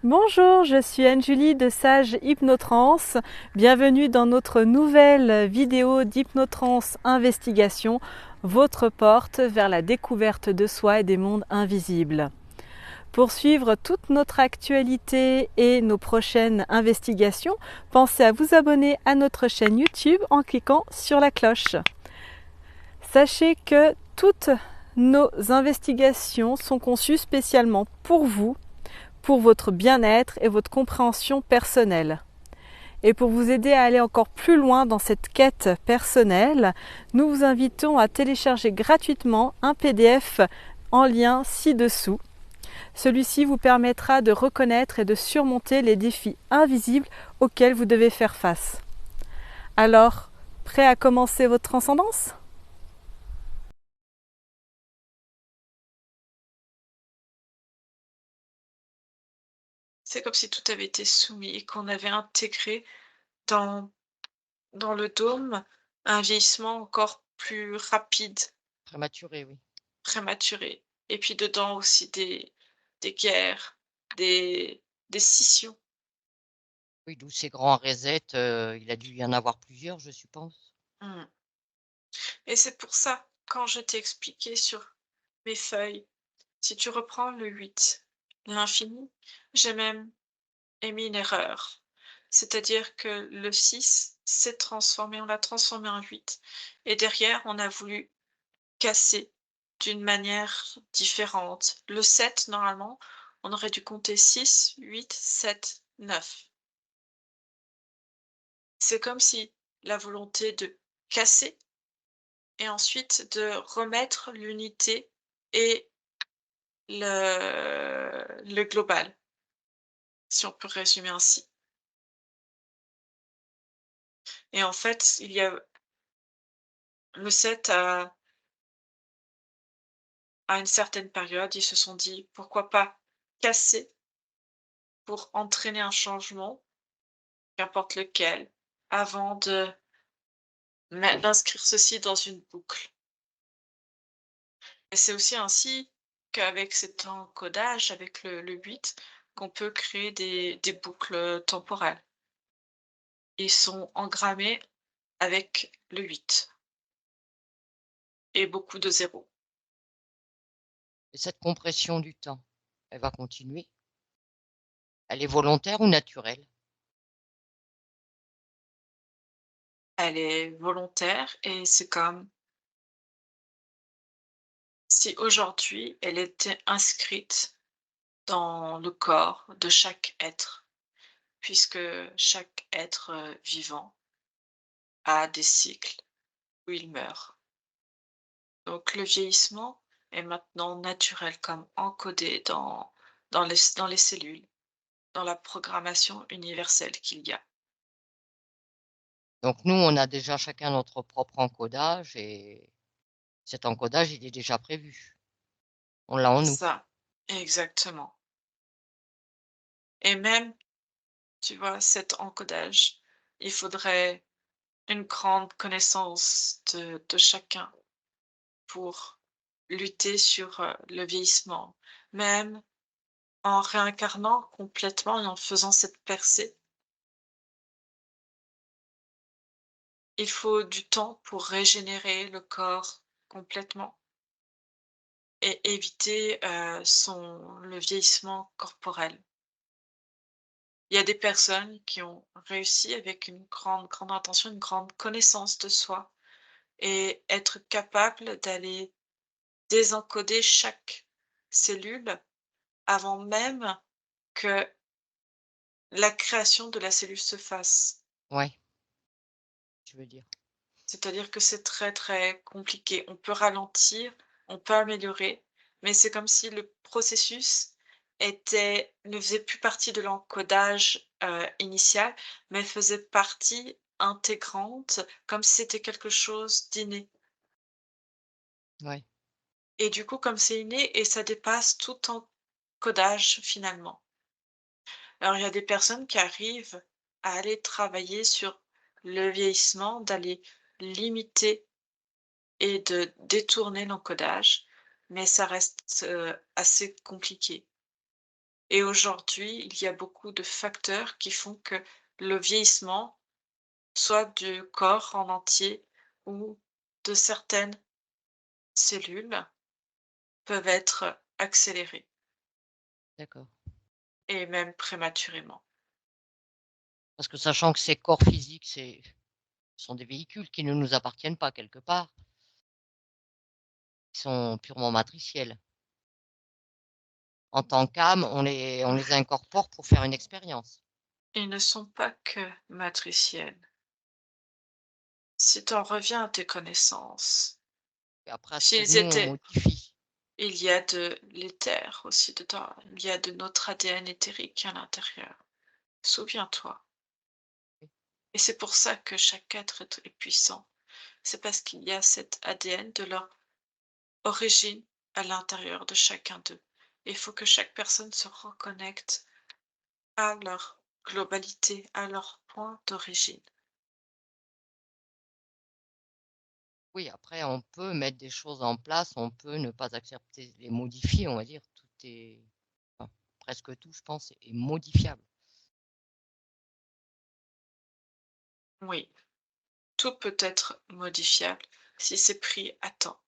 Bonjour, je suis Anne-Julie de Sage Hypnotrance. Bienvenue dans notre nouvelle vidéo d'Hypnotrance Investigation, votre porte vers la découverte de soi et des mondes invisibles. Pour suivre toute notre actualité et nos prochaines investigations, pensez à vous abonner à notre chaîne YouTube en cliquant sur la cloche. Sachez que toutes nos investigations sont conçues spécialement pour votre bien-être et votre compréhension personnelle. Et pour vous aider à aller encore plus loin dans cette quête personnelle, nous vous invitons à télécharger gratuitement un PDF en lien ci-dessous. Celui-ci vous permettra de reconnaître et de surmonter les défis invisibles auxquels vous devez faire face. Alors, prêt à commencer votre transcendance ? C'est comme si tout avait été soumis et qu'on avait intégré dans dans le dôme un vieillissement encore plus rapide, Prématuré, oui. prématuré et puis dedans aussi des guerres, des scissions. Oui, d'où ces grands resets, il a dû y en avoir plusieurs, je suppose. Mmh. Et c'est pour ça, quand je t'ai expliqué sur mes feuilles, si tu reprends le 8, l'infini, j'ai même émis une erreur. C'est-à-dire que le 6 s'est transformé, on l'a transformé en 8 et derrière on a voulu casser d'une manière différente. Le 7 normalement, on aurait dû compter 6, 8, 7, 9. C'est comme si la volonté de casser et ensuite de remettre l'unité et le global, si on peut résumer ainsi. Et en fait, il y a le 7 à une certaine période, ils se sont dit: «Pourquoi pas casser pour entraîner un changement, qu'importe lequel, avant de d'inscrire ceci dans une boucle». Et c'est aussi ainsi qu'avec cet encodage, avec le 8, qu'on peut créer des boucles, temporelles. Ils sont engrammés avec le 8 et beaucoup de zéros. Et cette compression du temps, elle va continuer? Elle est volontaire ou naturelle? Elle est volontaire et c'est comme si aujourd'hui elle était inscrite dans le corps de chaque être, puisque chaque être, vivant a des cycles où il meurt. Donc le vieillissement est maintenant naturel, comme encodé dans les cellules, dans la programmation universelle qu'il y a. Donc nous, on a déjà chacun notre propre encodage et cet encodage, il est déjà prévu. On l'a en nous. Ça, exactement. Et même, tu vois, cet encodage, il faudrait une grande connaissance de chacun pour lutter sur, le vieillissement. Même en réincarnant complètement et en faisant cette percée, il faut du temps pour régénérer le corps complètement et éviter, le vieillissement corporel. Il y a des personnes qui ont réussi avec une grande, grande intention, une grande connaissance de soi et être capable d'aller désencoder chaque cellule avant même que la création de la cellule se fasse. Ouais, je veux dire. C'est-à-dire que c'est très, très compliqué. On peut ralentir, on peut améliorer, mais c'est comme si le processus ne faisait plus partie de l'encodage, initial, mais faisait partie intégrante, comme si c'était quelque chose d'inné Ouais. et du coup, comme c'est inné et ça dépasse tout encodage finalement. Alors il y a des personnes qui arrivent à aller travailler sur le vieillissement, d'aller limiter et de détourner l'encodage, mais ça reste, assez compliqué. Et aujourd'hui, il y a beaucoup de facteurs qui font que le vieillissement, soit du corps en entier ou de certaines cellules, peuvent être accélérés D'accord. et même prématurément. Parce que sachant que ces corps physiques, ce sont des véhicules qui ne nous appartiennent pas quelque part. Ils sont purement matriciels. En tant qu'âme, on les incorpore pour faire une expérience. Ils ne sont pas que matriciels. Si tu en reviens à tes connaissances, Et après, à ce que s'ils nous, on étaient, modifie. il y a de l'éther aussi dedans, il y a de notre ADN éthérique à l'intérieur. Souviens-toi. Et c'est pour ça que chaque être est puissant. C'est parce qu'il y a cet ADN de leur origine à l'intérieur de chacun d'eux. Il faut que chaque personne se reconnecte à leur globalité, à leur point d'origine. Oui, après, on peut mettre des choses en place, on peut ne pas accepter les modifier, on va dire. Tout est, enfin, presque tout, je pense, est modifiable. Oui, tout peut être modifiable si c'est pris à temps.